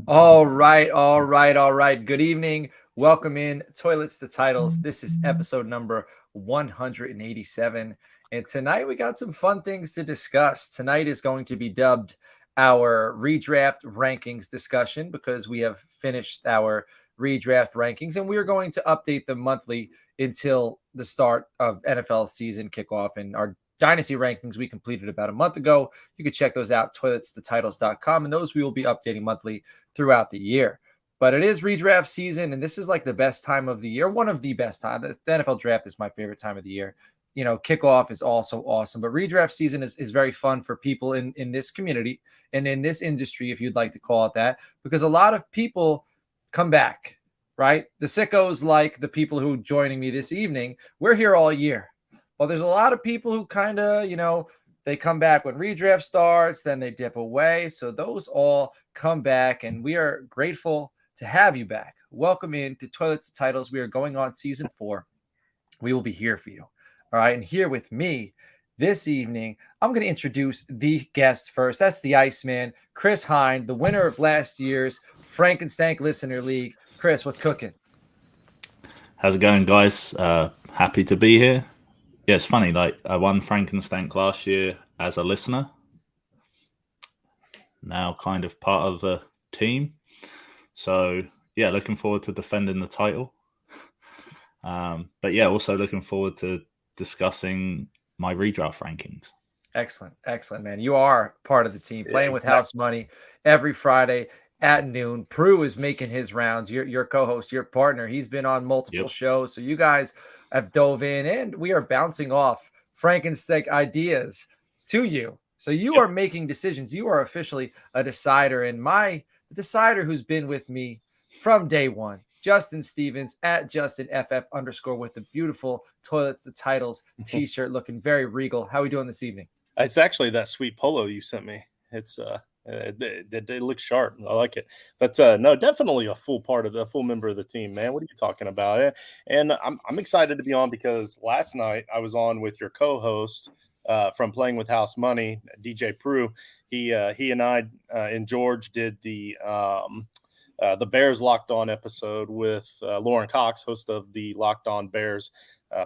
All right, all right, all right. Good evening. Welcome in Toilets to Titles. This is episode number 187. And tonight we got some fun things to discuss. Tonight is going to be dubbed our redraft rankings discussion because we have finished our redraft rankings and we are going to update them monthly until the start of NFL season kickoff. And our Dynasty rankings we completed about a month ago. You can check those out, toiletstotitles.com, and those we will be updating monthly throughout the year. But it is redraft season, and this is like the best time of the year, one of the best times. The NFL draft is my favorite time of the year. You know, kickoff is also awesome, but redraft season is very fun for people in this community and in this industry, if you'd like to call it that, because a lot of people come back, right? The sickos, like the people who are joining me this evening, we're here all year. Well, there's a lot of people who kind of, they come back when redraft starts, then they dip away. So those all come back, and we are grateful to have you back. Welcome in to Toilets to Titles. We are going on season 4. We will be here for you. All right. And here with me this evening, I'm going to introduce the guest first. That's the Iceman, Chris Hine, the winner of last year's Frankenstank Listener League. Chris, what's cooking? How's it going, guys? Happy to be here. Yeah, it's funny. Like, I won Frankenstank last year as a listener. Now kind of part of the team. So, yeah, looking forward to defending the title. But, yeah, also looking forward to discussing my redraft rankings. Excellent. Excellent, man. You are part of the team, playing with house money every Friday at noon. Prue is making his rounds. Your co-host, your partner. He's been on multiple shows. So you guys have dove in, and we are bouncing off Frankenstein ideas to you. So you are making decisions. You are officially a decider. And the decider who's been with me from day one, Justin Stevens at JustinFF_ with the beautiful Toilets to Titles t-shirt, looking very regal. How are we doing this evening? It's actually that sweet polo you sent me. It's they look sharp. I like it. But no, definitely a full member of the team, man. What are you talking about? And I'm excited to be on because last night I was on with your co-host from Playing with House Money, DJ Prue. He and I and George did the Bears Locked On episode with Lauren Cox, host of the Locked On Bears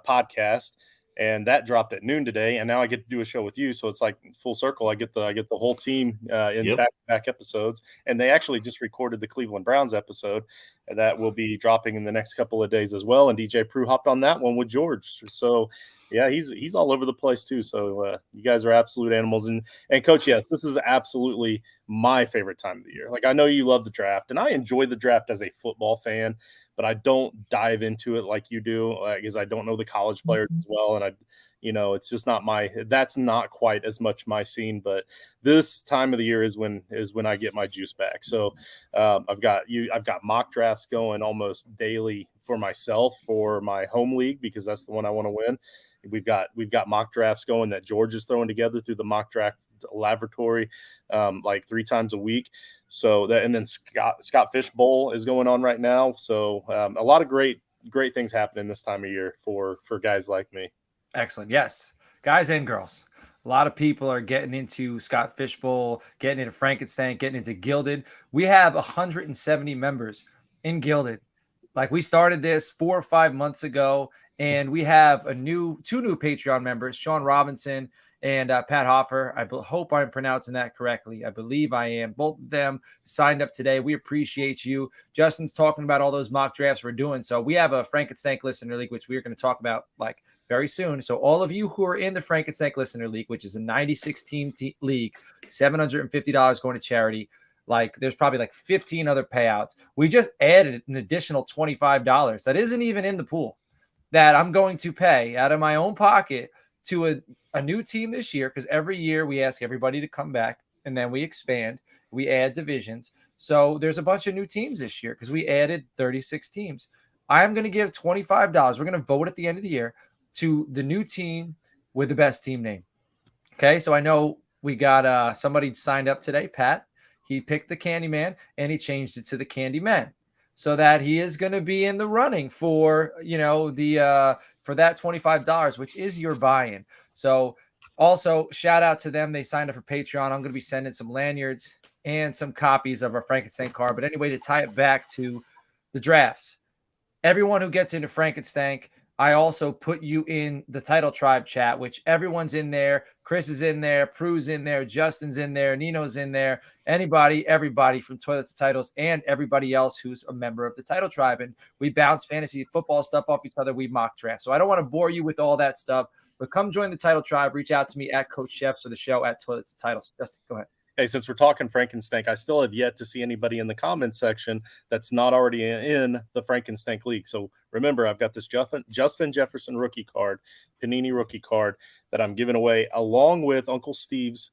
podcast. And that dropped at noon today, and now I get to do a show with you. So it's like full circle. I get the whole team in back-to-back episodes, and they actually just recorded the Cleveland Browns episode that will be dropping in the next couple of days as well. And DJ Prue hopped on that one with George. So yeah, he's all over the place too. So you guys are absolute animals. And Coach, yes, this is absolutely my favorite time of the year. Like, I know you love the draft, and I enjoy the draft as a football fan, but I don't dive into it like you do, because I don't know the college players as well. And it's just not that's not quite as much my scene. But this time of the year is when I get my juice back. So I've got mock drafts going almost daily for myself for my home league, because that's the one I want to win. We've got mock drafts going that George is throwing together through the mock draft laboratory like 3 times a week. So and then Scott Fish Bowl is going on right now. So a lot of great things happening this time of year for guys like me. Excellent. Yes, guys and girls. A lot of people are getting into Scott Fish Bowl, getting into Frankenstein, getting into Gilded. We have 170 members in Gilded. Like, we started this 4 or 5 months ago, and we have two new Patreon members, Sean Robinson and Pat Hoffer. I hope I'm pronouncing that correctly. I believe I am. Both of them signed up today. We appreciate you. Justin's talking about all those mock drafts we're doing. So we have a Frankenstank Listener League, which we're going to talk about very soon. So all of you who are in the Frankenstank Listener League, which is a 96-team league, $750 going to charity. There's probably 15 other payouts. We just added an additional $25 that isn't even in the pool that I'm going to pay out of my own pocket to a new team this year, because every year we ask everybody to come back, and then we expand. We add divisions. So there's a bunch of new teams this year because we added 36 teams. I'm going to give $25. We're going to vote at the end of the year to the new team with the best team name. Okay, so I know we got somebody signed up today, Pat. He picked the Candyman, and he changed it to the Candyman, so that he is going to be in the running for, for that $25, which is your buy-in. So also shout out to them. They signed up for Patreon. I'm going to be sending some lanyards and some copies of our Frankenstank card. But anyway, to tie it back to the drafts, everyone who gets into Frankenstank, I also put you in the Title Tribe chat, which everyone's in there. Chris is in there, Prue's in there, Justin's in there, Nino's in there, everybody from Toilet to Titles, and everybody else who's a member of the Title Tribe. And we bounce fantasy football stuff off each other. We mock draft. So I don't want to bore you with all that stuff, but come join the Title Tribe. Reach out to me at Coach Chefs or the show at Toilet to Titles. Justin, go ahead. Hey, since we're talking Frankenstank, I still have yet to see anybody in the comments section that's not already in the Frankenstank League. So remember, I've got this Justin Jefferson rookie card, Panini rookie card that I'm giving away along with Uncle Steve's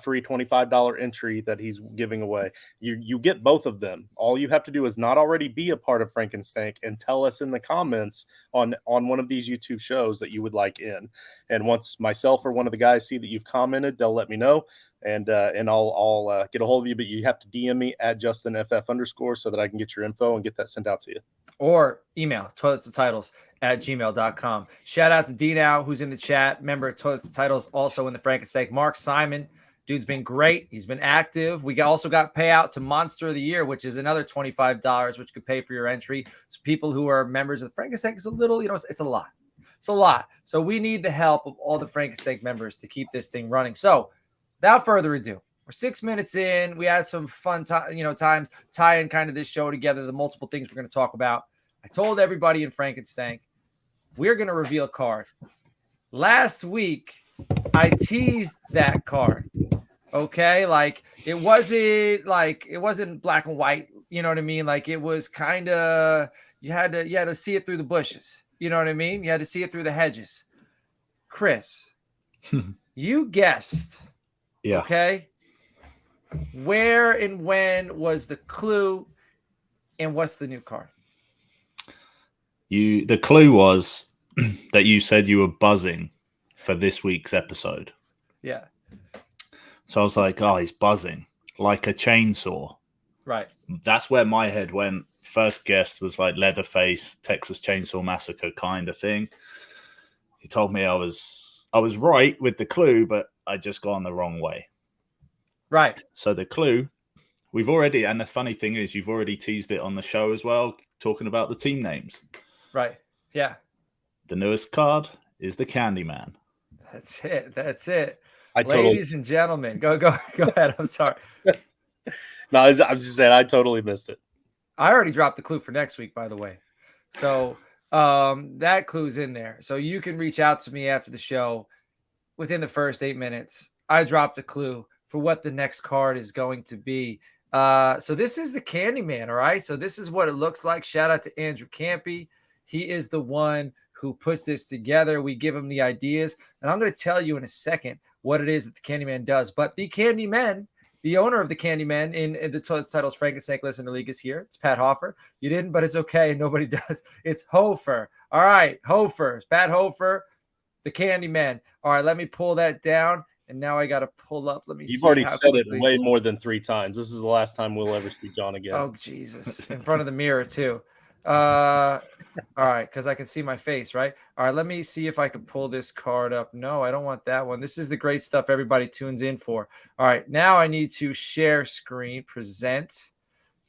free $25 entry that he's giving away. You get both of them. All you have to do is not already be a part of Frankenstank and tell us in the comments on one of these YouTube shows that you would like in. And once myself or one of the guys see that you've commented, they'll let me know. And I'll get a hold of you, but you have to DM me at JustinFF_ so that I can get your info and get that sent out to you. Or email toiletsandtitles@gmail.com. Shout out to D Now, who's in the chat, member of Toilets and Titles, also in the Frankenstank. Mark Simon, dude's been great. He's been active. We also got payout to Monster of the Year, which is another $25, which could pay for your entry. So people who are members of the Frankenstank is a little, it's a lot. It's a lot. So we need the help of all the Frankenstank members to keep this thing running. So without further ado, we're 6 minutes in. We had some fun times tying kind of this show together, the multiple things we're going to talk about. I told everybody in Frankenstank, we're going to reveal a card. Last week, I teased that card. Okay, it wasn't black and white. You know what I mean? It was kind of you had to see it through the bushes. You know what I mean? You had to see it through the hedges. Chris, you guessed. Yeah. Okay. Where and when was the clue, and what's the new card? The clue was that you said you were buzzing for this week's episode. Yeah. So I was like, oh, he's buzzing like a chainsaw. Right. That's where my head went. First guess was like Leatherface, Texas Chainsaw Massacre kind of thing. He told me I was right with the clue, but I just gone the wrong way. Right. So the clue, and the funny thing is you've already teased it on the show as well, talking about the team names. Right. Yeah. The newest card is the Candyman. That's it. Ladies and gentlemen, go ahead. I'm sorry. No, I was just saying I totally missed it. I already dropped the clue for next week, by the way. So that clue's in there. So you can reach out to me after the show within the first 8 minutes. I dropped a clue for what the next card is going to be. So this is the Candyman, all right? So this is what it looks like. Shout out to Andrew Campy. He is the one who puts this together. We give him the ideas. And I'm going to tell you in a second what it is that the Candyman does. But the Candyman, the owner of the Candyman in the Toilet Titles Frankenstank Listener League is here. It's Pat Hofer. You didn't, but it's okay. Nobody does. It's Hofer. All right, Hofer. It's Pat Hofer, the Candyman. All right, let me pull that down. And now I got to pull up. Let me see. You've already said it way more than 3 times. This is the last time we'll ever see John again. Oh, Jesus. In front of the mirror, too. All right, because I can see my face, right? All right, let me see if I can pull this card up. No, I don't want that one. This is the great stuff everybody tunes in for. All right, now I need to share screen, present.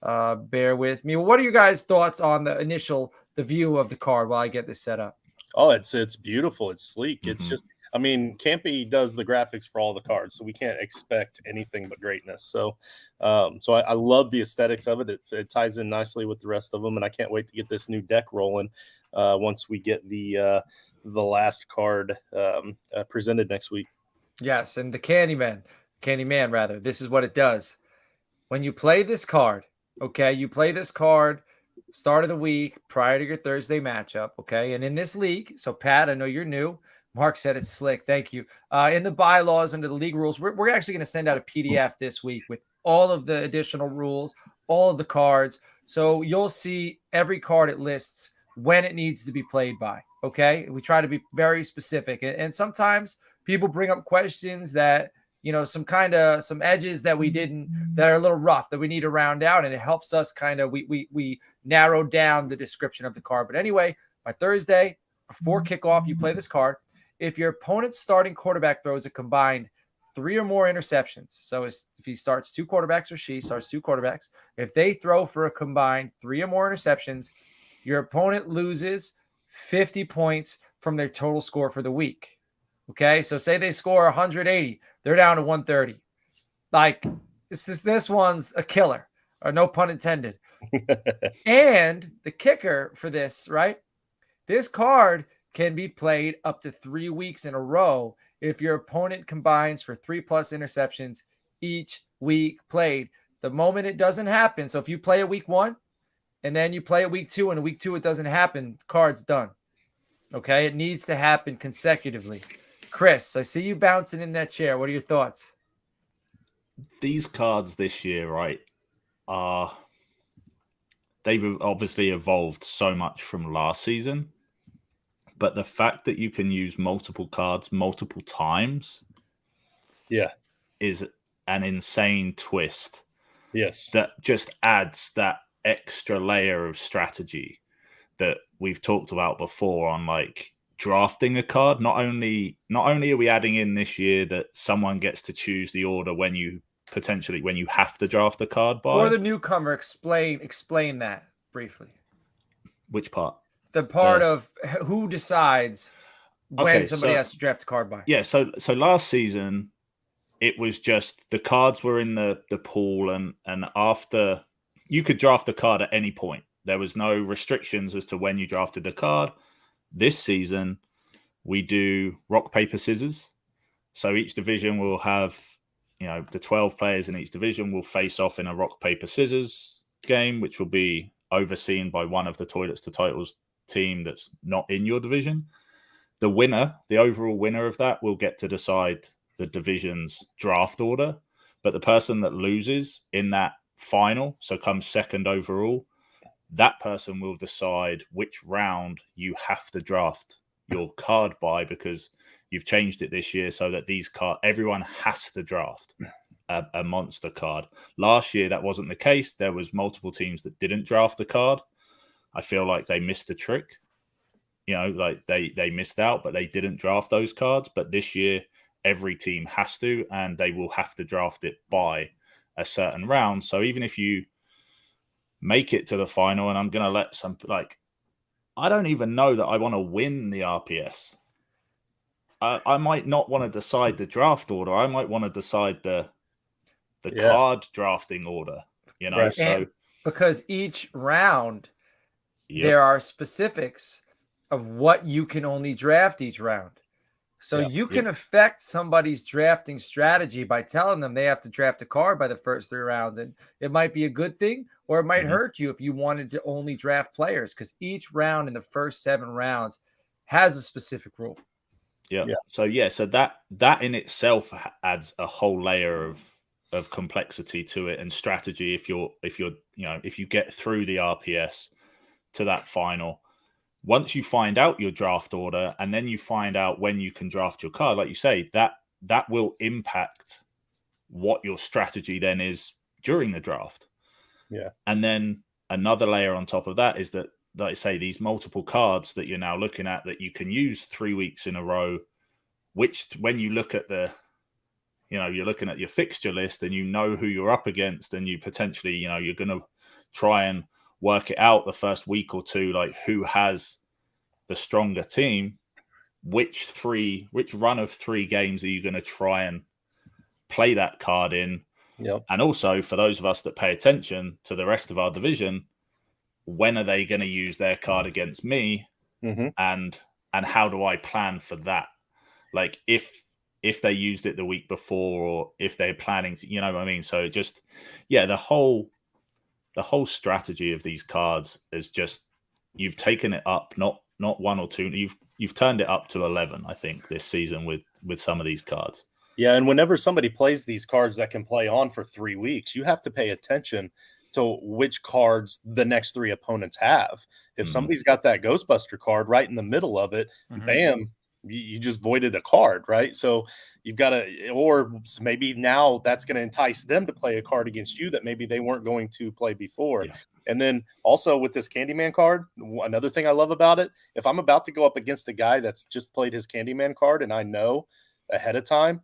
Bear with me. What are you guys' thoughts on the view of the card while I get this set up? Oh, it's beautiful. It's sleek. It's just, I mean, Campy does the graphics for all the cards, so we can't expect anything but greatness. So, I love the aesthetics of it. It ties in nicely with the rest of them, and I can't wait to get this new deck rolling once we get the last card presented next week. Yes, and the Candyman rather. This is what it does. When you play this card, okay, you play this card start of the week prior to your Thursday matchup, okay? And in this league, so Pat, I know you're new. Mark said it's slick. Thank you. In the bylaws under the league rules, we're actually going to send out a PDF this week with all of the additional rules, all of the cards. So you'll see every card it lists when it needs to be played by, okay? We try to be very specific. And sometimes people bring up questions that, some edges that that are a little rough that we need to round out. And it helps us we narrow down the description of the card. But anyway, by Thursday, before kickoff, you play this card. If your opponent's starting quarterback throws a combined 3 or more interceptions, so if he starts 2 quarterbacks or she starts 2 quarterbacks, if they throw for a combined 3 or more interceptions, your opponent loses 50 points from their total score for the week. Okay, so say they score 180, they're down to 130. Like, this one's a killer, or no pun intended. And the kicker for this, right? This card can be played up to 3 weeks in a row if your opponent combines for 3+ interceptions each week played. The moment it doesn't happen, so if you play it week 1 and then you play it week 2 and week 2 it doesn't happen, the card's done. Okay, it needs to happen consecutively. Chris, I see you bouncing in that chair. What are your thoughts? These cards this year, right, they've obviously evolved so much from last season. But the fact that you can use multiple cards multiple times is an insane twist. Yes. That just adds that extra layer of strategy that we've talked about before on like drafting a card. Not only are we adding in this year that someone gets to choose the order when you have to draft a card by. For the newcomer, explain that briefly. Which part? The part of who decides when somebody has to draft a card by. Yeah, so last season, it was just the cards were in the pool, and after you could draft the card at any point. There was no restrictions as to when you drafted the card. This season, we do rock, paper, scissors. So each division will have, the 12 players in each division will face off in a rock, paper, scissors game, which will be overseen by one of the Toilets to Titles team that's not in your division. The winner, the overall winner of that, will get to decide the division's draft order. But the person that loses in that final, so comes second overall, that person will decide which round you have to draft your card by, because you've changed it this year so that everyone has to draft a monster card. Last year, that wasn't the case. There was multiple teams that didn't draft the card. I feel like they missed a trick. Like they missed out, but they didn't draft those cards. But this year, every team has to, and they will have to draft it by a certain round. So even if you make it to the final, and I'm going to let I don't even know that I want to win the RPS. I might not want to decide the draft order. I might want to decide the card drafting order, Right. So and because each round, there are specifics of what you can only draft each round. So you can affect somebody's drafting strategy by telling them they have to draft a card by the first 3 rounds. And it might be a good thing, or it might hurt you if you wanted to only draft players, because each round in the first 7 rounds has a specific rule. Yeah. So that in itself adds a whole layer of complexity to it and strategy. If you get through the RPS to that final, once you find out your draft order and then you find out when you can draft your card, like you say, that will impact what your strategy then is during the draft. Yeah. And then another layer on top of that is that, like I say, these multiple cards that you're now looking at that you can use 3 weeks in a row, which when you look at you're looking at your fixture list and who you're up against, and you potentially, you're going to try and work it out the first week or two, like who has the stronger team, which run of 3 games are you going to try and play that card in? Yep. And also for those of us that pay attention to the rest of our division, when are they going to use their card against me? Mm-hmm. And how do I plan for that? Like if they used it the week before, or if they're planning to, what I mean? So just, the whole strategy of these cards is just, you've taken it up, not 1 or 2. You've turned it up to 11, I think, this season with some of these cards. Yeah. And whenever somebody plays these cards that can play on for 3 weeks, you have to pay attention to which cards the next 3 opponents have. If somebody's got that Ghostbuster card right in the middle of it, bam, you just voided a card, right? So you've got to, or maybe now that's going to entice them to play a card against you that maybe they weren't going to play before. Yeah. And then also with this Candyman card, another thing I love about it, if I'm about to go up against a guy that's just played his Candyman card and I know ahead of time,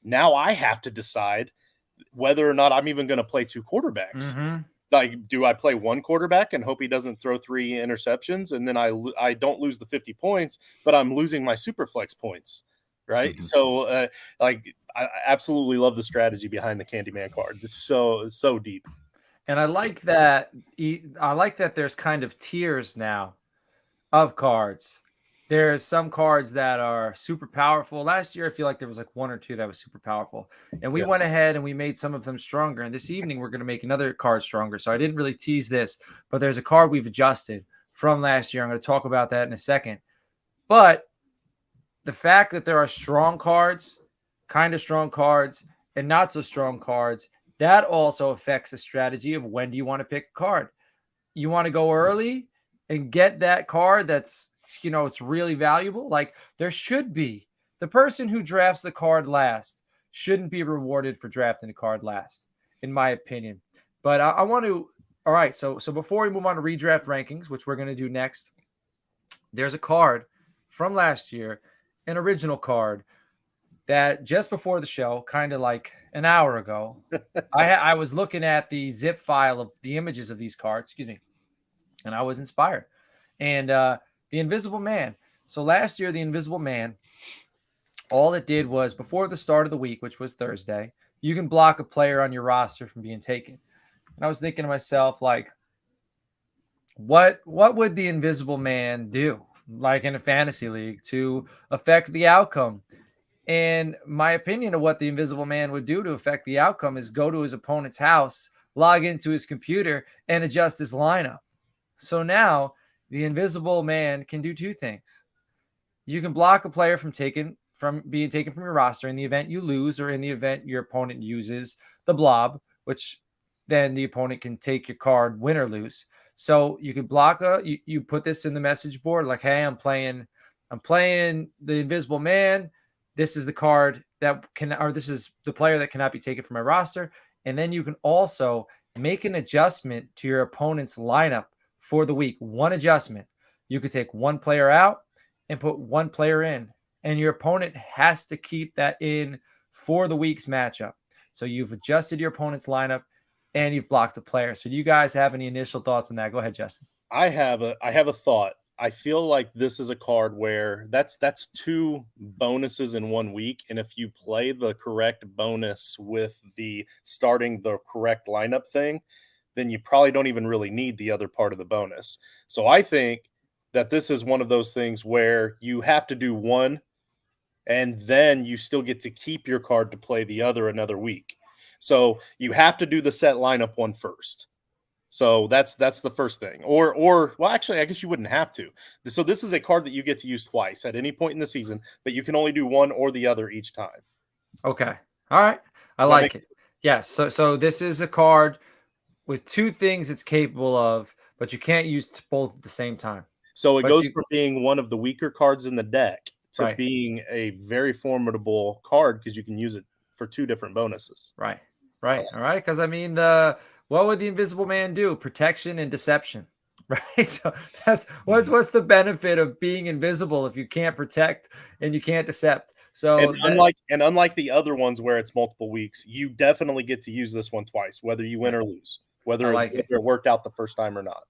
Now I have to decide whether or not I'm even going to play 2 quarterbacks. Mm-hmm. Like, do I play 1 quarterback and hope he doesn't throw 3 interceptions, and then I don't lose the 50 points, but I'm losing my super flex points, right? Mhm. So, I absolutely love the strategy behind the Candyman card. It's so deep. And I like that. I like that there's kind of tiers now of cards. There's some cards that are super powerful. Last year, I feel like there was like 1 or 2 that was super powerful. And we went ahead and we made some of them stronger. And this evening, we're going to make another card stronger. So I didn't really tease this, but there's a card we've adjusted from last year. I'm going to talk about that in a second. But the fact that there are strong cards, kind of strong cards, and not so strong cards, that also affects the strategy of when do you want to pick a card. You want to go early and get that card that's, it's really valuable. Like, there should be the person who drafts the card last shouldn't be rewarded for drafting the card last, in my opinion. But I want to. All right. So before we move on to redraft rankings, which we're going to do next, there's a card from last year, an original card that just before the show, kind of like an hour ago, I was looking at the zip file of the images of these cards, and I was inspired. And the Invisible Man. So last year, the Invisible Man, all it did was before the start of the week, which was Thursday, you can block a player on your roster from being taken. And I was thinking to myself, like, what would the Invisible Man do, like in a fantasy league, to affect the outcome? And my opinion of what the Invisible Man would do to affect the outcome is go to his opponent's house, log into his computer, and adjust his lineup. So now the Invisible Man can do 2 things. You can block a player from being taken from your roster in the event you lose, or in the event your opponent uses the blob, which then the opponent can take your card, win or lose. So you could block you put this in the message board, like, hey, I'm playing the Invisible Man. This is the card this is the player that cannot be taken from my roster. And then you can also make an adjustment to your opponent's lineup for the week. 1 adjustment. You could take 1 player out and put 1 player in, and your opponent has to keep that in for the week's matchup. So you've adjusted your opponent's lineup and you've blocked a player. So do you guys have any initial thoughts on that? Go ahead, Justin. I have a thought. I feel like this is a card where that's 2 bonuses in 1 week, and if you play the correct bonus with the starting the correct lineup thing, then you probably don't even really need the other part of the bonus. So I think that this is one of those things where you have to do 1, and then you still get to keep your card to play the other another week. So you have to do the set lineup one first. So that's the first thing. Or well, actually, I guess you wouldn't have to. So this is a card that you get to use twice at any point in the season, but you can only do one or the other each time. Okay. All right. I like it. Yes. So this is a card with 2 things it's capable of, but you can't use both at the same time. So it goes from being one of the weaker cards in the deck to being a very formidable card because you can use it for 2 different bonuses. Right. All right. Because I mean, what would the Invisible Man do? Protection and deception, right? So that's what's the benefit of being invisible if you can't protect and you can't decept? So unlike the other ones where it's multiple weeks, you definitely get to use this one twice, whether you win or lose, whether it worked out the first time or not.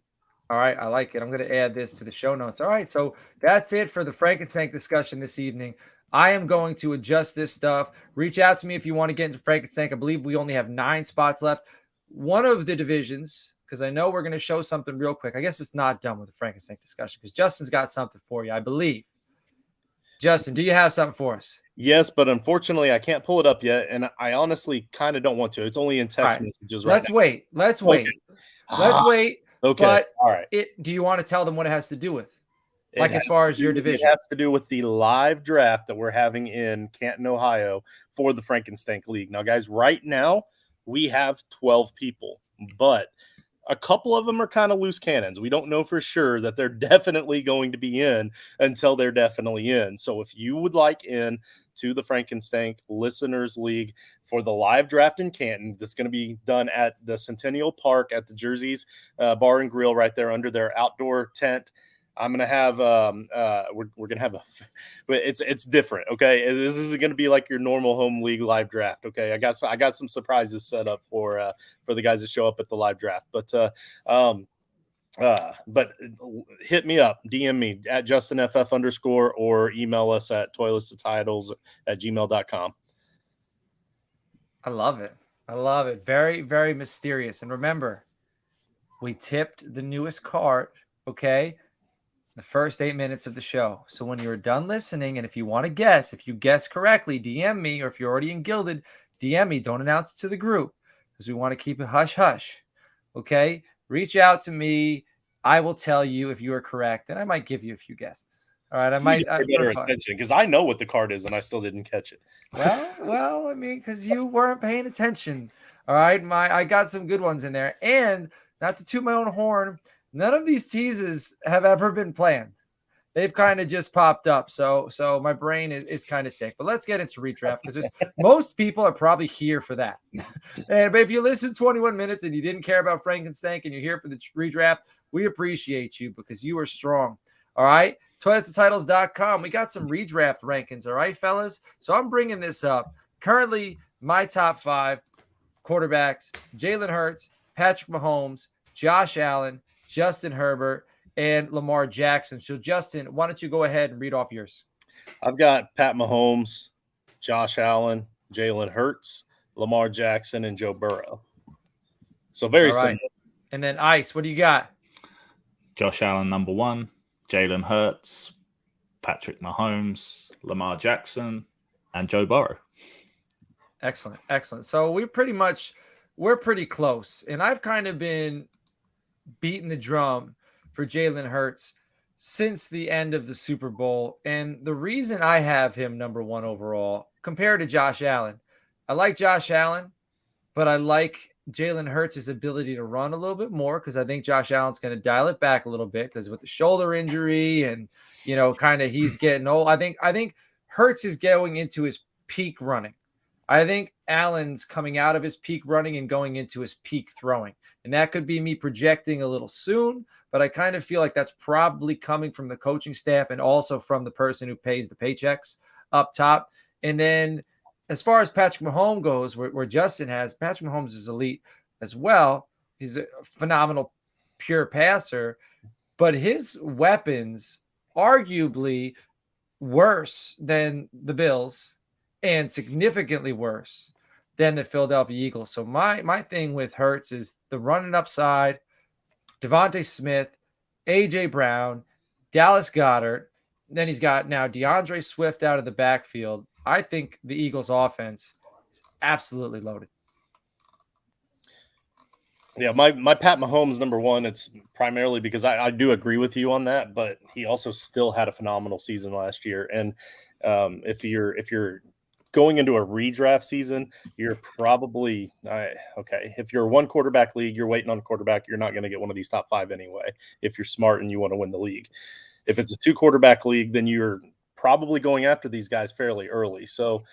All right, I like it. I'm going to add this to the show notes. All right, so that's it for the Frankenstank discussion this evening. I am going to adjust this stuff. Reach out to me if you want to get into Frankenstank. I believe we only have 9 spots left. One of the divisions, because I know we're going to show something real quick. I guess it's not done with the Frankenstank discussion because Justin's got something for you, I believe. Justin, do you have something for us? Yes, but unfortunately, I can't pull it up yet, and I honestly kind of don't want to. It's only in text messages right now. Let's wait. Okay. But all right. Do you want to tell them what it has to do with? As far as your division? It has to do with the live draft that we're having in Canton, Ohio for the Frankenstank League. Now, guys, right now we have 12 people, but a couple of them are kind of loose cannons. We don't know for sure that they're definitely going to be in until they're definitely in. So if you would like in to the Frankenstank Listeners League for the live draft in Canton, that's going to be done at the Centennial Park at the Jersey's Bar and Grill right there under their outdoor tent. I'm gonna have we're gonna have it's different. Okay, this isn't gonna be like your normal home league live draft. Okay, I got some surprises set up for the guys that show up at the live draft. But hit me up, DM me at JustinFF_ or email us at toiletstotitles@gmail.com. I love it. I love it. Very, very mysterious. And remember, we tipped the newest card, okay? The first 8 minutes of the show. So when you're done listening, and if you want to guess, if you guess correctly, DM me, or if you're already in Gilded, DM me. Don't announce it to the group because we want to keep it hush hush. Okay? Reach out to me. I will tell you if you are correct, and I might give you a few guesses. All right, I might pay better attention because I know what the card is and I still didn't catch it. Well, I mean, because you weren't paying attention. All right, I got some good ones in there, and not to toot my own horn, none of these teases have ever been planned. They've kind of just popped up, so my brain is kind of sick. But let's get into redraft because most people are probably here for that. But if you listen 21 minutes and you didn't care about Frankenstank and you're here for the redraft, we appreciate you because you are strong. All right. ToiletToTitles.com. We got some redraft rankings. All right, fellas. So I'm bringing this up. Currently, my top 5 quarterbacks: Jalen Hurts, Patrick Mahomes, Josh Allen, Justin Herbert, and Lamar Jackson. So, Justin, why don't you go ahead and read off yours? I've got Pat Mahomes, Josh Allen, Jalen Hurts, Lamar Jackson, and Joe Burrow. So very similar. And then Ice, what do you got? Josh Allen, number 1, Jalen Hurts, Patrick Mahomes, Lamar Jackson, and Joe Burrow. Excellent. Excellent. So we're pretty close. And I've kind of been beating the drum for Jalen Hurts since the end of the Super Bowl. And the reason I have him number 1 overall compared to Josh Allen, I like Josh Allen, but I like Jalen Hurts' ability to run a little bit more because I think Josh Allen's going to dial it back a little bit because with the shoulder injury and, kind of he's getting old. I think Hurts is going into his peak running. I think Allen's coming out of his peak running and going into his peak throwing. And that could be me projecting a little soon, but I kind of feel like that's probably coming from the coaching staff and also from the person who pays the paychecks up top. And then as far as Patrick Mahomes goes, where Justin has, Patrick Mahomes is elite as well. He's a phenomenal pure passer, but his weapons arguably worse than the Bills and significantly worse than the Philadelphia Eagles. So my thing with Hurts is the running upside, Devontae Smith, A.J. Brown, Dallas Goedert. Then he's got now DeAndre Swift out of the backfield. I think the Eagles' offense is absolutely loaded. Yeah, my Pat Mahomes number 1, it's primarily because I do agree with you on that, but he also still had a phenomenal season last year. And if you're going into a redraft season, you're probably okay. If you're a 1 quarterback league, you're waiting on a quarterback, you're not going to get one of these top 5 anyway, if you're smart and you want to win the league. If it's a 2 quarterback league, then you're probably going after these guys fairly early. So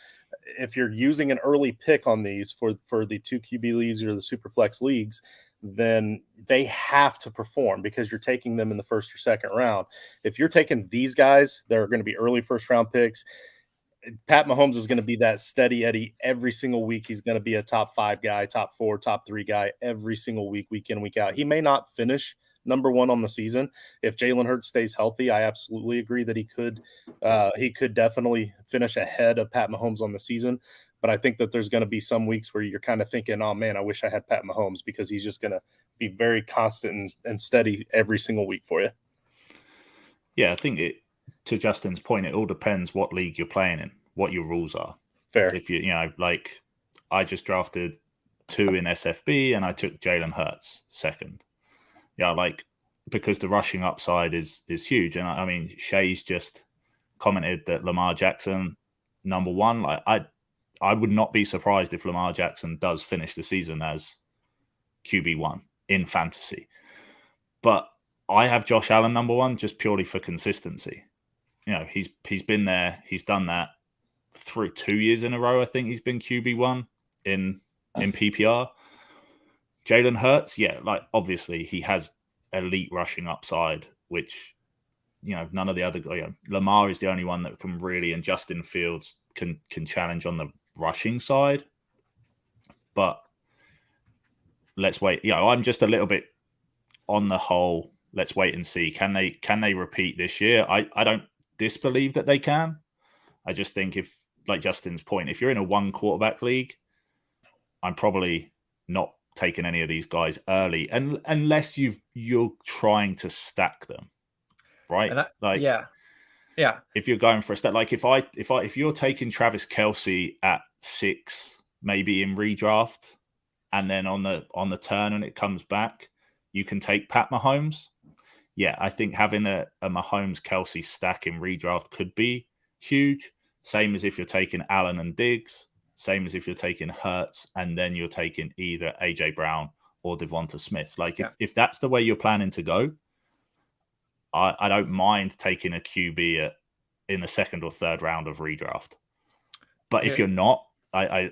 if you're using an early pick on these for the 2 QB leagues or the super flex leagues, then they have to perform because you're taking them in the 1st or 2nd round. If you're taking these guys, they're going to be early 1st round picks. Pat Mahomes is going to be that steady Eddie every single week. He's going to be a top 5 guy, top 4, top 3 guy every single week, week in, week out. He may not finish number 1 on the season. If Jalen Hurts stays healthy, I absolutely agree that he could definitely finish ahead of Pat Mahomes on the season. But I think that there's going to be some weeks where you're kind of thinking, oh man, I wish I had Pat Mahomes because he's just going to be very constant and steady every single week for you. Yeah, I think to Justin's point, it all depends what league you're playing in, what your rules are. Fair. If like I just drafted 2 in SFB and I took Jalen Hurts 2nd. Yeah, like because the rushing upside is huge. And I mean, Shay's just commented that Lamar Jackson, number 1. Like I would not be surprised if Lamar Jackson does finish the season as QB1 in fantasy. But I have Josh Allen number 1 just purely for consistency. He's been there, he's done that through 2 years in a row. I think he's been QB1 in PPR. Jalen Hurts, yeah, like obviously he has elite rushing upside, which none of the other guys. Lamar is the only one that can really, and Justin Fields can challenge on the rushing side. But let's wait. I'm just a little bit on the whole. Let's wait and see. Can they repeat this year? I don't disbelieve that they can. I just think if, like Justin's point, if you're in a one quarterback league, I'm probably not taking any of these guys early, and unless you're trying to stack them, right? Yeah. If you're going for a stack, like if you're taking Travis Kelce at 6, maybe in redraft, and then on the turn and it comes back, you can take Pat Mahomes. Yeah, I think having a Mahomes Kelce stack in redraft could be huge. Same as if you're taking Allen and Diggs. Same as if you're taking Hurts and then you're taking either AJ Brown or Devonta Smith. Like if that's the way you're planning to go, I don't mind taking a QB in the second or third round of redraft. But if you're not, I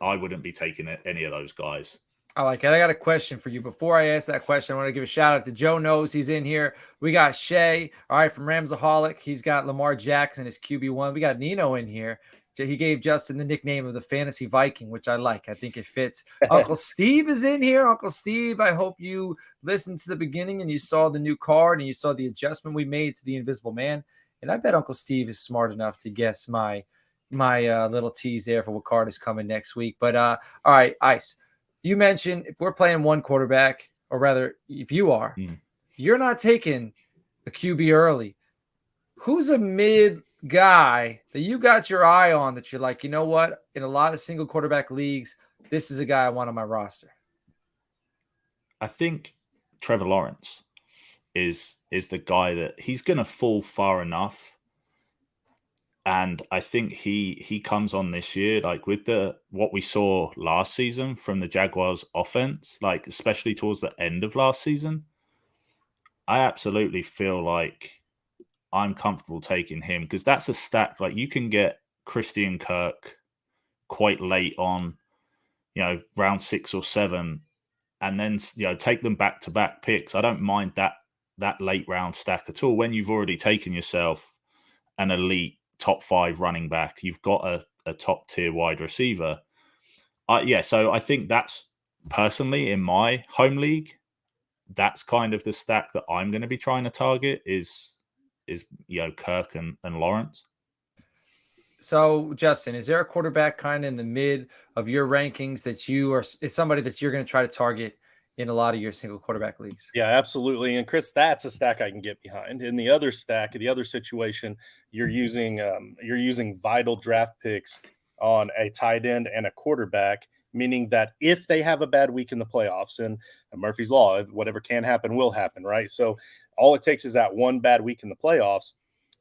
wouldn't be taking any of those guys. I like it. I got a question for you. Before I ask that question, I want to give a shout out to Joe Knows. He's in here. We got Shay, all right, from Ramsaholic. He's got Lamar Jackson as QB1. We got Nino in here. He gave Justin the nickname of the Fantasy Viking, which I like. I think it fits. Uncle Steve is in here. Uncle Steve, I hope you listened to the beginning and you saw the new card and you saw the adjustment we made to the Invisible Man. And I bet Uncle Steve is smart enough to guess my little tease there for what card is coming next week. But all right, Ice, you mentioned if we're playing one quarterback, or rather, if you are, you're not taking a QB early. Who's a mid guy that you got your eye on that you're like, you know what? In a lot of single quarterback leagues, this is a guy I want on my roster. I think Trevor Lawrence is the guy that he's going to fall far enough. And I think he comes on this year, like with what we saw last season from the Jaguars offense, like especially towards the end of last season. I absolutely feel like I'm comfortable taking him because that's a stack. Like you can get Christian Kirk quite late on, round 6 or 7, and then take them back-to-back picks. I don't mind that late round stack at all. When you've already taken yourself an elite top 5 running back, you've got a top tier wide receiver. So I think that's personally in my home league, that's kind of the stack that I'm going to be trying to target is Kirk and Lawrence. So, Justin, is there a quarterback kind of in the mid of your rankings that it's somebody that you're going to try to target in a lot of your single quarterback leagues? Yeah, absolutely. And Chris, that's a stack I can get behind. In the other stack, the other situation, you're using vital draft picks on a tight end and a quarterback, meaning that if they have a bad week in the playoffs, and Murphy's Law, whatever can happen will happen, right? So all it takes is that one bad week in the playoffs.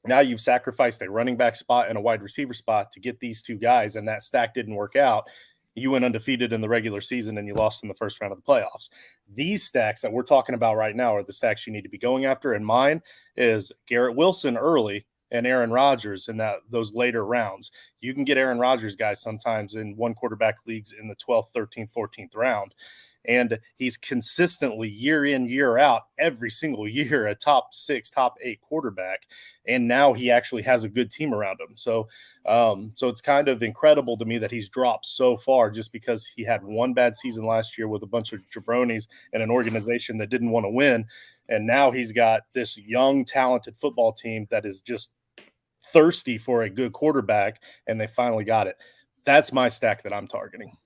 Now you've sacrificed a running back spot and a wide receiver spot to get these two guys, and that stack didn't work out. You went undefeated in the regular season and you lost in the first round of the playoffs. These stacks that we're talking about right now are the stacks you need to be going after. And mine is Garrett Wilson early and Aaron Rodgers in those later rounds. You can get Aaron Rodgers guys sometimes in one quarterback leagues in the 12th, 13th, 14th round. And he's consistently year in, year out, every single year, a top 6, top 8 quarterback. And now he actually has a good team around him. So it's kind of incredible to me that he's dropped so far just because he had one bad season last year with a bunch of jabronis and an organization that didn't want to win. And now he's got this young, talented football team that is just thirsty for a good quarterback, and they finally got it. That's my stack that I'm targeting.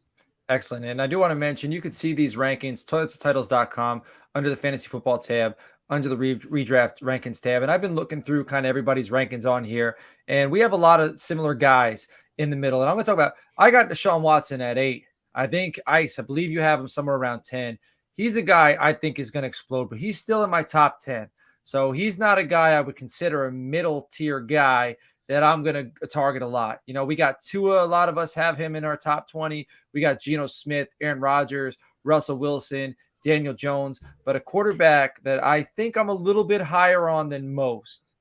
Excellent. And I do want to mention, you can see these rankings, toiletstotitles.com, under the fantasy football tab, under the redraft rankings tab. And I've been looking through kind of everybody's rankings on here, and we have a lot of similar guys in the middle. And I'm going to talk about, I got Deshaun Watson at 8. I think Ice, I believe you have him somewhere around 10. He's a guy I think is going to explode, but he's still in my top 10. So he's not a guy I would consider a middle tier guy that I'm going to target a lot. We got Tua. A lot of us have him in our top 20. We got Geno Smith, Aaron Rodgers, Russell Wilson, Daniel Jones. But a quarterback that I think I'm a little bit higher on than most,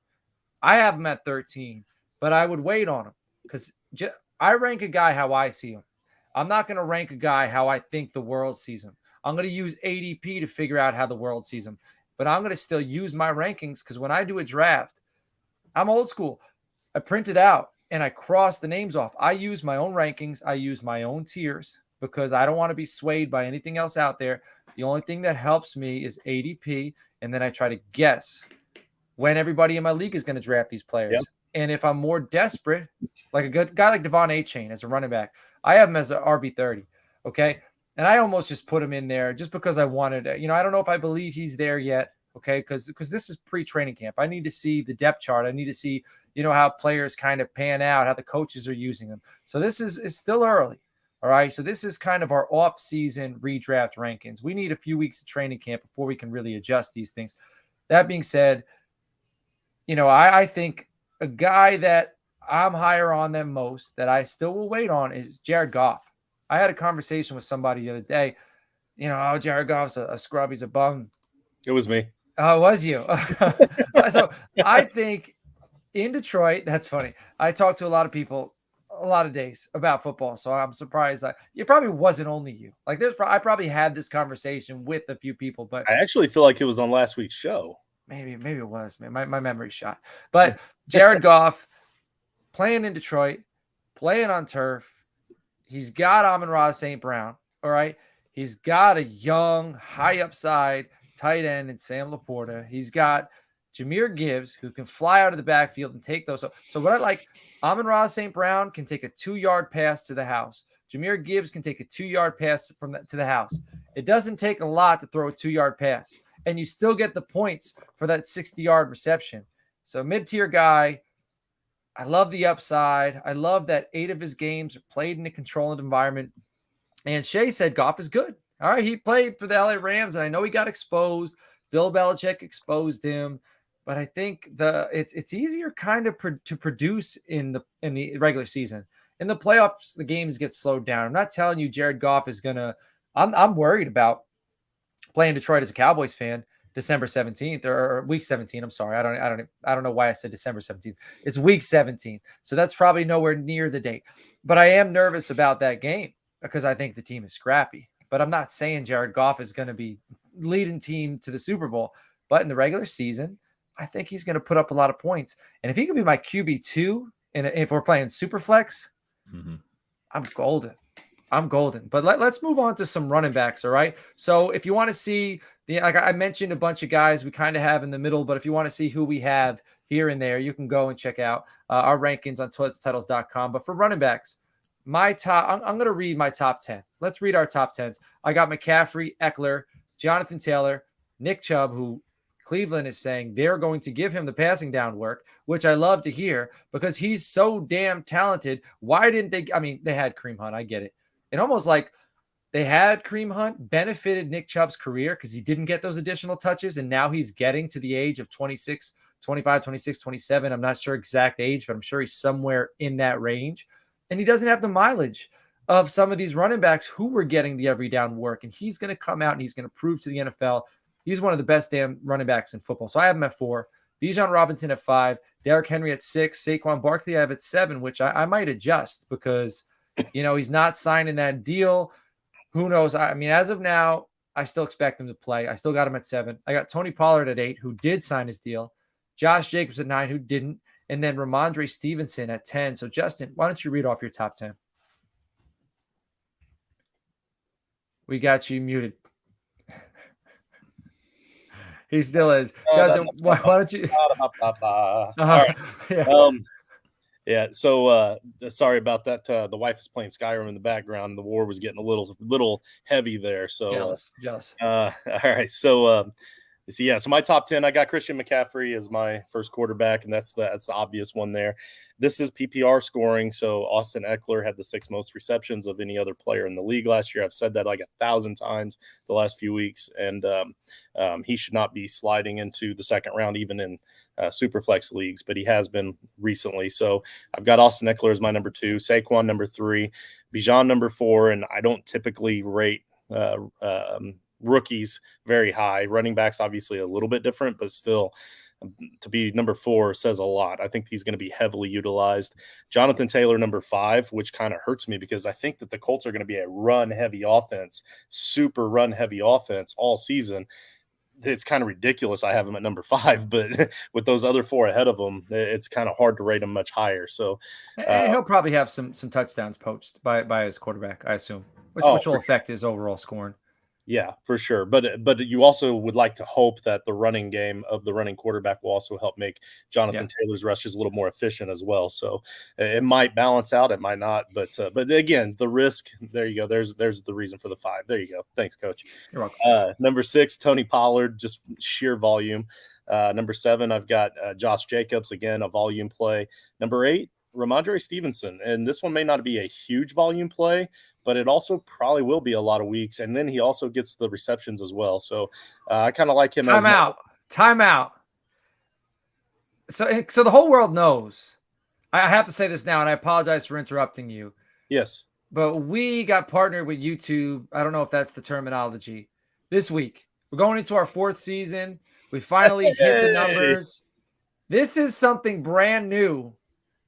I have him at 13, but I would wait on him because I rank a guy how I see him. I'm not going to rank a guy how I think the world sees him. I'm going to use ADP to figure out how the world sees him. but I'm going to still use my rankings because when I do a draft, I'm old school. I print it out and I cross the names off. I use my own rankings. I use my own tiers because I don't want to be swayed by anything else out there. The only thing that helps me is ADP, and then I try to guess when everybody in my league is going to draft these players. Yep. And if I'm more desperate, like a good guy like Devon A-Chain as a running back, I have him as an RB30, okay? And I almost just put him in there just because I wanted to. I don't know if I believe he's there yet, okay? Because this is pre-training camp. I need to see the depth chart. I need to see, how players kind of pan out, how the coaches are using them. So this is still early, all right? So this is kind of our off-season redraft rankings. We need a few weeks of training camp before we can really adjust these things. That being said, I think a guy that I'm higher on than most that I still will wait on is Jared Goff. I had a conversation with somebody the other day, Jared Goff's a scrub. He's a bum. It was me. Oh, it was you. So I think in Detroit, that's funny. I talked to a lot of people a lot of days about football. So I'm surprised that it probably wasn't only you. Like I probably had this conversation with a few people, but I actually feel like it was on last week's show. Maybe it was, man. My memory's shot. But Jared Goff playing in Detroit, playing on turf. He's got Amon-Ra St. Brown, all right? He's got a young, high upside tight end in Sam Laporta. He's got Jahmyr Gibbs, who can fly out of the backfield and take those. So what I like, Amon-Ra St. Brown can take a 2-yard pass to the house. Jahmyr Gibbs can take a 2-yard pass to the house. It doesn't take a lot to throw a 2-yard pass, and you still get the points for that 60-yard reception. So mid-tier guy. I love the upside. I love that 8 of his games are played in a controlled environment. And Shay said Goff is good. All right, he played for the LA Rams, and I know he got exposed. Bill Belichick exposed him. But I think it's easier kind of to produce in the regular season. In the playoffs, the games get slowed down. I'm not telling you Jared Goff is gonna. I'm worried about playing Detroit as a Cowboys fan December 17th or week 17. I'm sorry, I don't know why I said December 17th. It's week 17, so that's probably nowhere near the date. But I am nervous about that game because I think the team is scrappy. But I'm not saying Jared Goff is going to be leading team to the Super Bowl. But in the regular season, I think he's going to put up a lot of points. And if he could be my QB2, and if we're playing Superflex, I'm golden. But let's move on to some running backs, all right? So if you want to see, like I mentioned a bunch of guys we kind of have in the middle, but if you want to see who we have here and there, you can go and check out our rankings on toiletstitles.com. But for running backs, I'm going to read my top 10. Let's read our top 10s. I got McCaffrey, Eckler, Jonathan Taylor, Nick Chubb, who Cleveland is saying they're going to give him the passing down work, which I love to hear because he's so damn talented. Why didn't they? I mean, they had Kareem Hunt. I get it. And almost like they had Kareem Hunt benefited Nick Chubb's career because he didn't get those additional touches. And now he's getting to the age of 26, 25, 26, 27. I'm not sure exact age, but I'm sure he's somewhere in that range. And he doesn't have the mileage of some of these running backs who were getting the every down work. And he's going to come out and he's going to prove to the NFL he's one of the best damn running backs in football. So I have him at 4, Bijan Robinson at 5, Derrick Henry at 6, Saquon Barkley I have at 7, which I might adjust because, he's not signing that deal. Who knows? I mean, as of now, I still expect him to play. I still got him at 7. I got Tony Pollard at 8, who did sign his deal. Josh Jacobs at 9, who didn't. And then Ramondre Stevenson at 10. So, Justin, why don't you read off your top 10? We got you muted. He still is. Justin, why don't you? Yeah. So sorry about that. The wife is playing Skyrim in the background, and the war was getting a little heavy there. So jealous. All right. So so my top 10, I got Christian McCaffrey as my first quarterback, and that's the obvious one there. This is PPR scoring, so Austin Eckler had the 6th most receptions of any other player in the league last year. I've said that like 1,000 times the last few weeks, and he should not be sliding into the second round even in Superflex leagues, but he has been recently. So I've got Austin Eckler as my number 2, Saquon number 3, Bijan number 4, and I don't typically rate rookies very high. Running backs obviously a little bit different, but still to be number 4 says a lot. I think he's going to be heavily utilized. Jonathan Taylor number 5, which kind of hurts me because I think that the Colts are going to be a run heavy offense, super run heavy offense all season. it's kind of ridiculous I have him at number 5, but with those other 4 ahead of him, it's kind of hard to rate him much higher. So he'll probably have some touchdowns poached by his quarterback, I assume, which will affect his overall scoring. Yeah, for sure. But you also would like to hope that the running game of the running quarterback will also help make Jonathan Taylor's rushes a little more efficient as well. So it might balance out, it might not. But again, the risk. There you go. There's the reason for the 5. There you go. Thanks, Coach. You're welcome. Number 6, Tony Pollard, just sheer volume. Number 7, I've got Josh Jacobs, again, a volume play. Number 8, Ramondre Stevenson, and this one may not be a huge volume play, but it also probably will be a lot of weeks. And then he also gets the receptions as well. So I kind of like him. Time out. So the whole world knows. I have to say this now, and I apologize for interrupting you. Yes. But we got partnered with YouTube. I don't know if that's the terminology. This week, we're going into our 4th season. We finally hit the numbers. This is something brand new,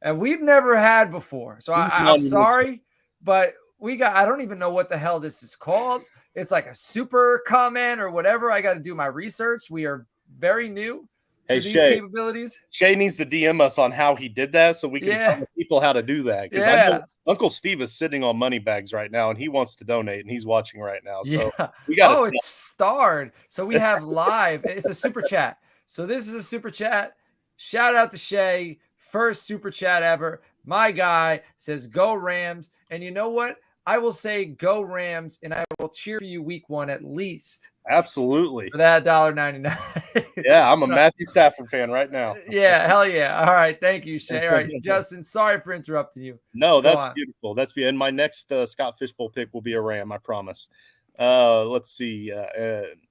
and we've never had before. So I'm sorry, but I don't even know what the hell this is called. It's like a super comment or whatever. I got to do my research. We are very new to these capabilities. Shay needs to DM us on how he did that so we can tell the people how to do that. Because I know Uncle Steve is sitting on money bags right now, and he wants to donate, and he's watching right now. So we got it's starred. So we have live. It's a super chat. So this is a super chat. Shout out to Shay. First super chat ever. My guy says, go Rams. And you know what? I will say go Rams, and I will cheer for you week 1 at least. Absolutely. For that $1.99. Yeah, I'm a Matthew Stafford fan right now. Yeah, hell yeah. All right. Thank you, Shay. All right, Justin, sorry for interrupting you. No, that's beautiful. That's beautiful. And my next Scott Fishbowl pick will be a Ram, I promise. Let's see.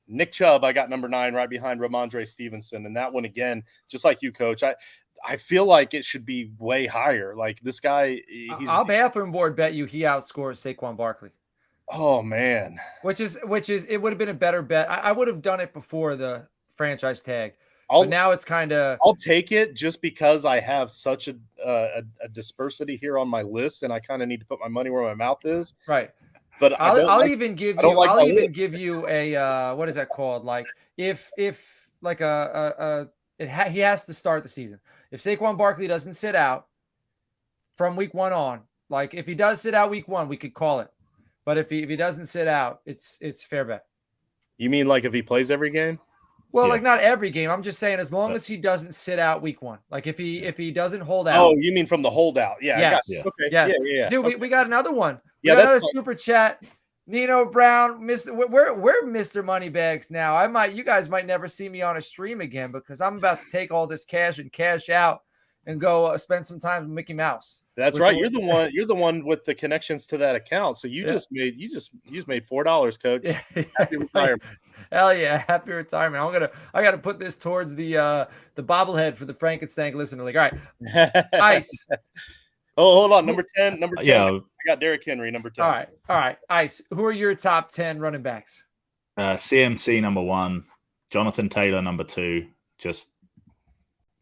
Nick Chubb, I got number 9 right behind Ramondre Stevenson. And that one, again, just like you, Coach, I feel like it should be way higher. Like this guy, I'll bathroom board bet you he outscores Saquon Barkley. Oh man, which is it would have been a better bet. I would have done it before the franchise tag, but now it's kind of. I'll take it just because I have such a dispersity here on my list, and I kind of need to put my money where my mouth is. Right. But I'll even give you a what is that called? Like if like he has to start the season. If Saquon Barkley doesn't sit out from week 1 on, like if he does sit out week 1, we could call it. But if he doesn't sit out, it's fair bet. You mean like if he plays every game? Well, like not every game. I'm just saying as long as he doesn't sit out week 1. Like if he doesn't hold out. Oh, you mean from the holdout? Yeah. Yes. Okay. Yes. Yeah. Dude, we got another one. Yeah, that's another super chat. Nino Brown, we're Mr. Moneybags now. You guys might never see me on a stream again because I'm about to take all this cash and cash out and go spend some time with Mickey Mouse. That's right. You're the one with the connections to that account. So you just made $4, Coach. Yeah. Happy retirement. Hell yeah, happy retirement. I gotta put this towards the bobblehead for the Frankenstank listener league. All right. Ice. Oh, hold on. Number 10. Yeah. I got Derrick Henry, number 10. All right. Ice. Who are your top 10 running backs? CMC number 1, Jonathan Taylor number 2, just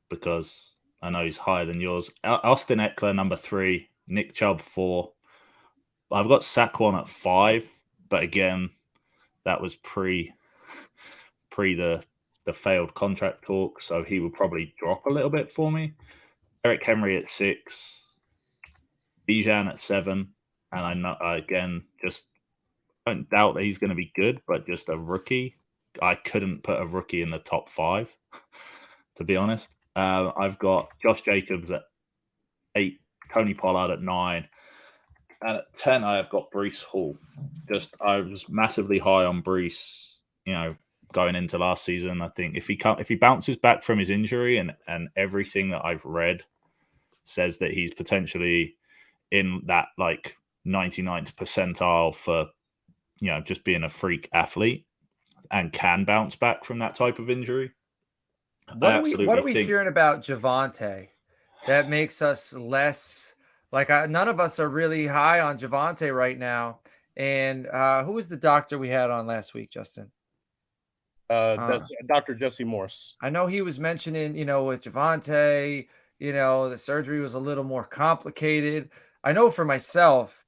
because I know he's higher than yours. Austin Eckler number 3, Nick Chubb 4. I've got Saquon at 5, but again, that was pre the failed contract talk, so he will probably drop a little bit for me. Eric Henry at 6, Bijan at 7, and I know again just don't doubt that he's going to be good, but just a rookie. I couldn't put a rookie in the top 5, to be honest. I've got Josh Jacobs at 8, Tony Pollard at 9, and at 10 I have got Breece Hall. I was massively high on Breece, going into last season. I think if he bounces back from his injury and everything that I've read says that he's potentially in that like 99th percentile for just being a freak athlete and can bounce back from that type of injury. What are we hearing about Javonte that makes us less like none of us are really high on Javonte right now? And who was the doctor we had on last week, Justin? That's Dr. Jesse Morse. I know he was mentioning, with Javonte, the surgery was a little more complicated. I know for myself,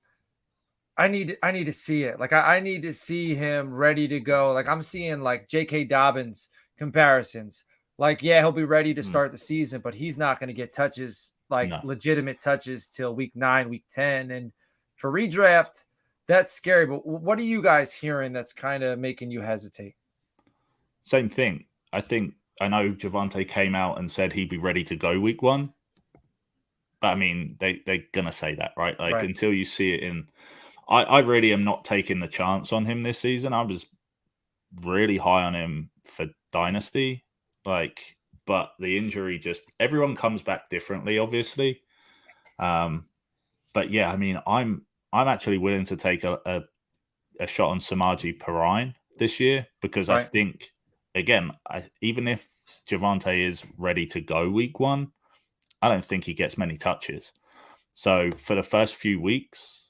I need to see it. Like I need to see him ready to go. Like I'm seeing like J.K. Dobbins comparisons. Like, yeah, he'll be ready to start the season, but he's not going to get touches, like legitimate touches, till week 9, week 10. And for redraft, that's scary. But what are you guys hearing that's kind of making you hesitate? Same thing. I know Javonte came out and said he'd be ready to go week 1. But I mean, they're going to say that, right? Like, until you see it in. I really am not taking the chance on him this season. I was really high on him for Dynasty. Like, but the injury just, everyone comes back differently, obviously. But yeah, I mean, I'm actually willing to take a shot on Samaje Perine this year, because I think, again, even if Javonte is ready to go week 1, I don't think he gets many touches. So for the first few weeks,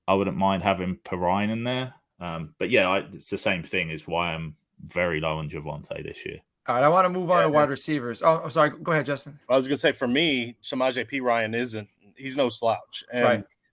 I wouldn't mind having Perine in there. But yeah, it's the same thing is why I'm very low on Javonte this year. All right, I want to move on to wide receivers. Oh, I'm sorry. Go ahead, Justin. I was going to say, for me, Samaje Perine he's no slouch.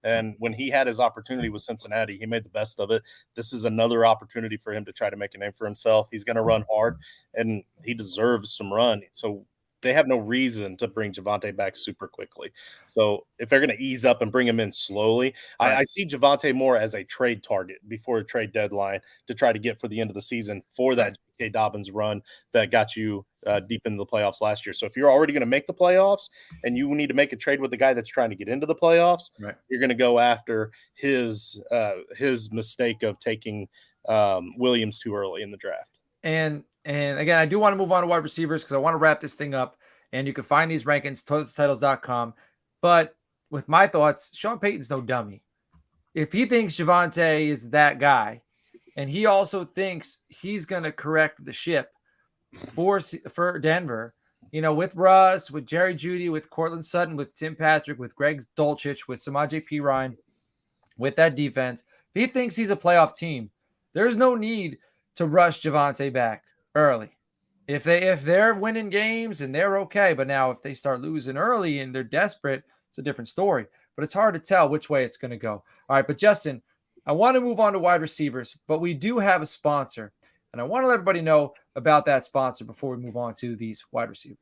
And when he had his opportunity with Cincinnati, he made the best of it. This is another opportunity for him to try to make a name for himself. He's going to run hard, and he deserves some run. So they have no reason to bring Javonte back super quickly. So if they're going to ease up and bring him in slowly, I see Javonte more as a trade target before a trade deadline to try to get for the end of the season for that J.K. Dobbins run that got you deep into the playoffs last year. So if you're already going to make the playoffs and you need to make a trade with the guy that's trying to get into the playoffs, you're going to go after his mistake of taking Williams too early in the draft. And again, I do want to move on to wide receivers because I want to wrap this thing up. And you can find these rankings, toiletstitles.com. But with my thoughts, Sean Payton's no dummy. If he thinks Javonte is that guy, and he also thinks he's going to correct the ship for Denver, with Russ, with Jerry Jeudy, with Cortland Sutton, with Tim Patrick, with Greg Dulcich, with Samaje Perine, with that defense, if he thinks he's a playoff team, there's no need to rush Javonte back early. If they're winning games and they're okay, but now if they start losing early and they're desperate, it's a different story. But it's hard to tell which way it's going to go. All right, but Justin, I want to move on to wide receivers, but we do have a sponsor, and I want to let everybody know about that sponsor before we move on to these wide receivers.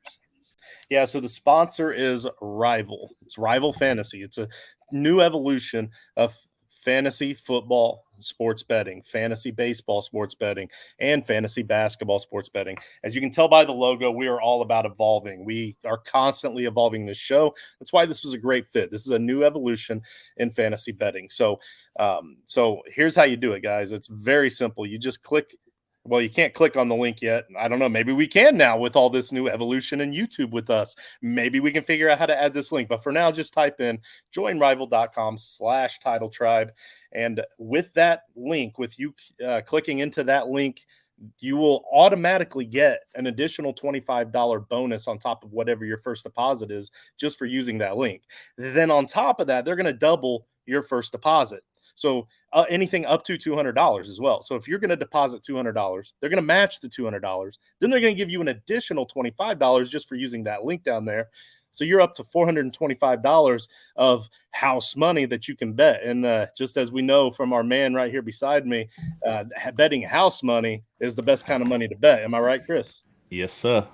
Yeah, so the sponsor is Rival. It's Rival Fantasy. It's a new evolution of fantasy football sports betting, fantasy baseball sports betting, and fantasy basketball sports betting. As you can tell by the logo, we are all about evolving. We are constantly evolving this show. That's why this was a great fit. This is a new evolution in fantasy betting. So here's how you do it, guys. It's very simple. You just click. Well, you can't click on the link yet. I don't know. Maybe we can now with all this new evolution in YouTube with us. Maybe we can figure out how to add this link. But for now, just type in joinrival.com/titletribe. And with that link, with you clicking into that link, you will automatically get an additional $25 bonus on top of whatever your first deposit is just for using that link. Then on top of that, they're going to double your first deposit. So anything up to $200 as well. So if you're going to deposit $200, they're going to match the $200. Then they're going to give you an additional $25 just for using that link down there. So you're up to $425 of house money that you can bet. And just as we know from our man right here beside me, betting house money is the best kind of money to bet. Am I right, Chris? Yes, sir.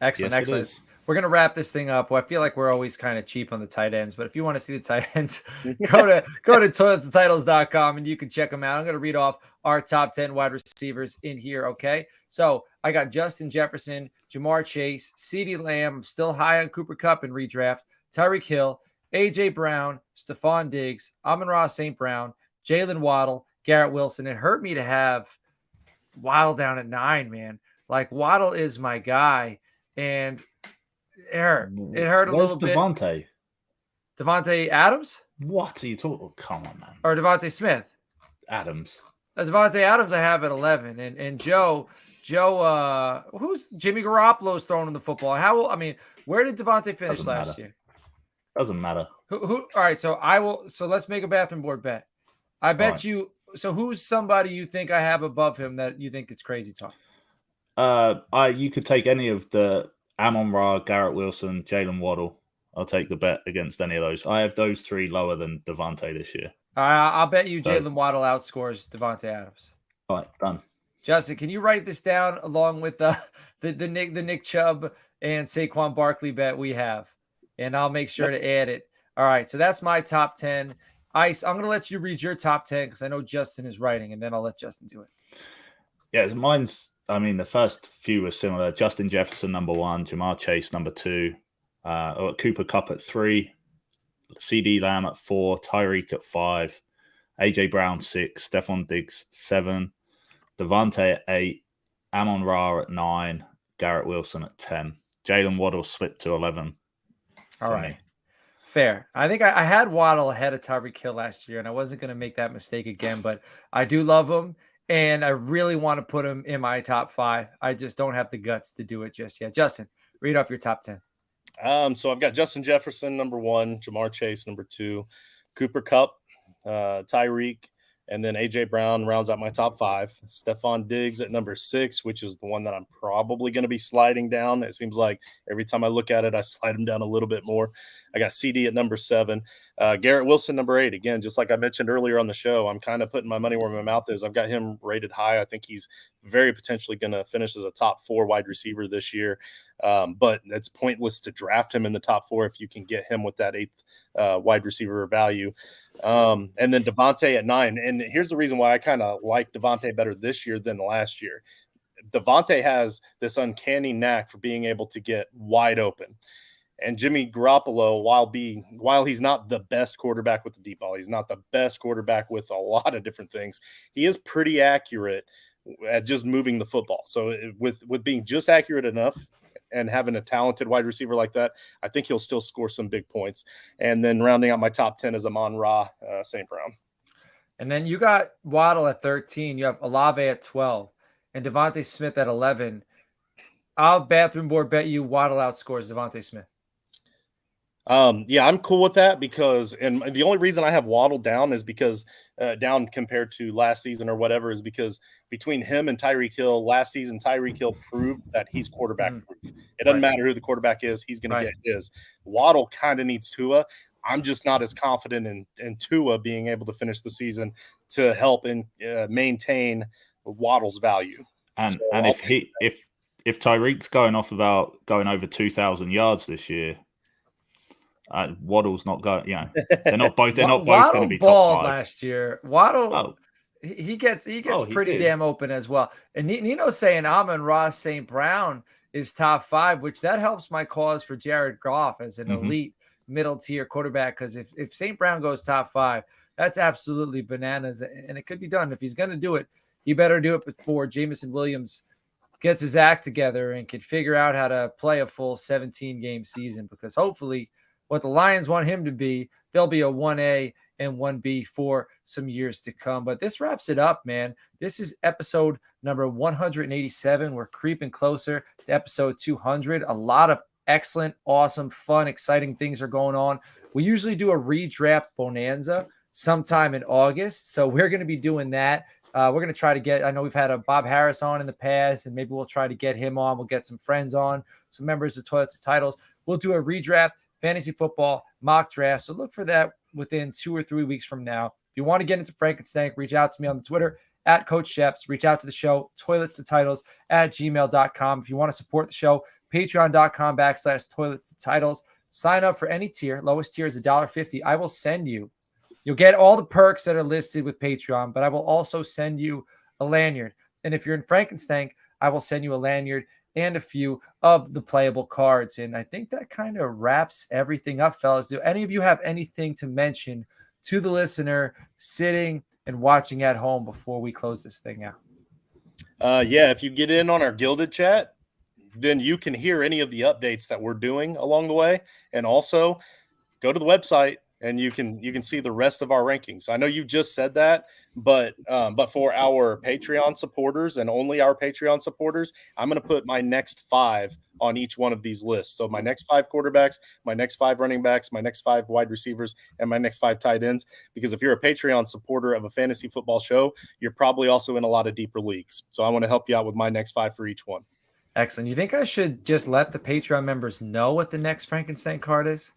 Excellent, yes, excellent. We're going to wrap this thing up. Well, I feel like we're always kind of cheap on the tight ends, but if you want to see the tight ends, go to toiletstitles.com and you can check them out. I'm going to read off our top 10 wide receivers in here, okay? So I got Justin Jefferson, Jamar Chase, CeeDee Lamb. I'm still high on Cooper Kupp in redraft, Tyreek Hill, A.J. Brown, Stephon Diggs, Amon-Ra St. Brown, Jalen Waddle, Garrett Wilson. It hurt me to have Waddle down at 9, man. Like, Waddle is my guy, and it hurt a little bit. Devontae Adams? What are you talking about? Come on, man. Or Devontae Smith? Adams. Devontae Adams I have at 11. And Joe, who's Jimmy Garoppolo's throwing the football? Where did Devontae finish last year? Doesn't matter. Who? All right, so let's make a bathroom board bet. I bet you. So who's somebody you think I have above him that you think it's crazy talk? You could take any of the Amon-Ra, Garrett Wilson, Jalen Waddle. I'll take the bet against any of those. I have those three lower than Devontae this year. I'll bet you So- Jalen Waddle outscores Devontae Adams. All right, done. Justin, can you write this down along with the Nick Chubb and Saquon Barkley bet we have? And I'll make sure to add it. All right, so that's my top 10. Ice, I'm going to let you read your top 10 because I know Justin is writing, and then I'll let Justin do it. Yeah, mine's, I mean, the first few were similar. Justin Jefferson, number 1. Jamar Chase, number 2. Cooper Kupp at 3. CD Lamb at 4. Tyreek at 5. AJ Brown, 6. Stephon Diggs, 7. Devontae at 8. Amon-Ra at 9. Garrett Wilson at 10. Jalen Waddle slipped to 11. All right. Fair. I think I had Waddle ahead of Tyreek Hill last year, and I wasn't going to make that mistake again, but I do love him, and I really want to put him in my top 5. I just don't have the guts to do it just yet. Justin, read off your top 10. So I've got Justin Jefferson, number 1, Jamar Chase, number 2, Cooper Kupp, Tyreek, and then AJ Brown rounds out my top 5. Stephon Diggs at number 6, which is the one that I'm probably going to be sliding down. It seems like every time I look at it, I slide him down a little bit more. I got CD at number 7. Garrett Wilson, number 8. Again, just like I mentioned earlier on the show, I'm kind of putting my money where my mouth is. I've got him rated high. I think he's very potentially going to finish as a top 4 wide receiver this year. But it's pointless to draft him in the top 4 if you can get him with that 8th wide receiver value. And then Devontae at 9. And here's the reason why I kind of like Devontae better this year than last year. Devontae has this uncanny knack for being able to get wide open. And Jimmy Garoppolo, while he's not the best quarterback with the deep ball, he's not the best quarterback with a lot of different things, he is pretty accurate at just moving the football. So with being just accurate enough and having a talented wide receiver like that, I think he'll still score some big points. And then rounding out my top 10 is Amon-Ra St. Brown. And then you got Waddle at 13. You have Olave at 12 and Devontae Smith at 11. I'll bathroom board bet you Waddle outscores Devontae Smith. Yeah, I'm cool with that because, and the only reason I have Waddle down is because down compared to last season or whatever is because between him and Tyreek Hill, last season Tyreek Hill proved that he's quarterback proof. It doesn't matter who the quarterback is, he's going to get his. Waddle kind of needs Tua. I'm just not as confident in Tua being able to finish the season to help and maintain Waddle's value. And if Tyreek's going over 2,000 yards this year, Waddle's not going. They're not both. They're not both going to be top 5 last year. Waddle, he gets pretty damn open as well. And Nino's saying Amon-Ra St. Brown is top 5, which that helps my cause for Jared Goff as an elite middle tier quarterback. Because if St. Brown goes top 5, that's absolutely bananas, and it could be done. If he's going to do it, he better do it before Jameson Williams gets his act together and can figure out how to play a full 17-game season. Because hopefully, what the Lions want him to be, they'll be a 1A and 1B for some years to come. But this wraps it up, man. This is episode number 187. We're creeping closer to episode 200. A lot of excellent, awesome, fun, exciting things are going on. We usually do a redraft bonanza sometime in August. So we're going to be doing that. We're going to try to get, I know we've had a Bob Harris on in the past, and maybe we'll try to get him on. We'll get some friends on, some members of Toilets to Titles. We'll do a redraft fantasy football mock draft. So look for that within 2 or 3 weeks from now. If you want to get into Frankenstank, reach out to me on the Twitter at Coach Sheps. Reach out to the show, toilets to titles at gmail.com. If you want to support the show, patreon.com/toilets to titles. Sign up for any tier. Lowest tier is $1.50. I will send you. You'll get all the perks that are listed with Patreon, but I will also send you a lanyard. And if you're in Frankenstank, I will send you a lanyard and a few of the playable cards. And I think that kind of wraps everything up, fellas. Do any of you have anything to mention to the listener sitting and watching at home before we close this thing out? Yeah, if you get in on our Gilded chat, then you can hear any of the updates that we're doing along the way. And also go to the website and you can see the rest of our rankings. I know you just said that, but for our Patreon supporters and only our Patreon supporters, I'm going to put my next 5 on each one of these lists. So my next 5 quarterbacks, my next 5 running backs, my next 5 wide receivers, and my next 5 tight ends. Because if you're a Patreon supporter of a fantasy football show, you're probably also in a lot of deeper leagues. So I want to help you out with my next 5 for each one. Excellent. You think I should just let the Patreon members know what the next Frankenstein card is?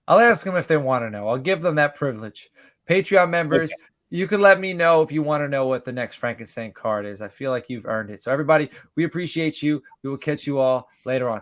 I'll ask them if they want to know. I'll give them that privilege. Patreon members, you can let me know if you want to know what the next Frankenstein card is. I feel like you've earned it. So everybody, we appreciate you. We will catch you all later on.